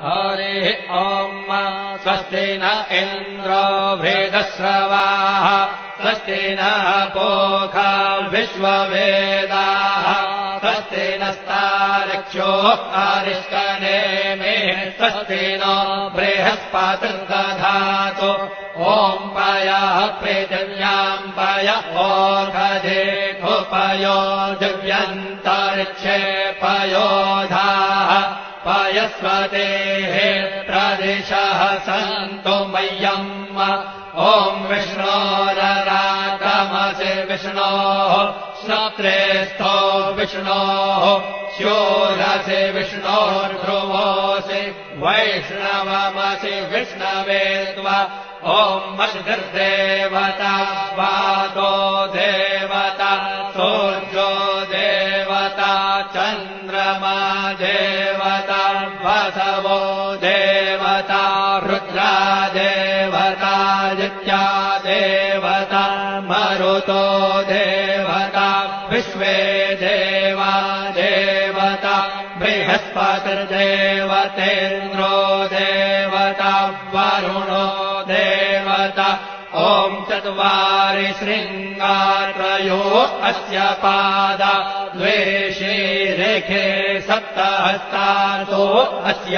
हरिः ॐ स्वस्ति न इन्द्रो वृद्धश्रवाः स्वस्ति नः पूषा विश्ववेदाः स्वस्ति नस्तार्क्ष्यो अरिष्टनेमिः स्वस्ति नो बृहस्पतिर्दधातु ॐ पयः पृथिव्याम् पय ओषधेऽपयो दिव्यन्तरिक्षे पयोधाः पयस्वतेः प्रदिशः सन्तु मह्यम् ॐ विष्णोररागमसि विष्णोः श्रोत्रेस्थो विष्णोः शूरसि विष्णोर्ध्रुवोऽसि वैष्णवमसि विष्णवे त्वा ॐ मषिर्देवता वातो देवता सूर्यो देवता चन्द्रमा देवता वसवो देवता रुद्रा देवता नित्या देवता मरुतो देवता विश्वे देवा देवता बृहस्पतिर्देवतेन्द्रो देवता वरुणो देवता ॐ चत्वारि शृङ्गात्रयो अस्य पादा द्वे शीरेखे सप्तहस्तासो अस्य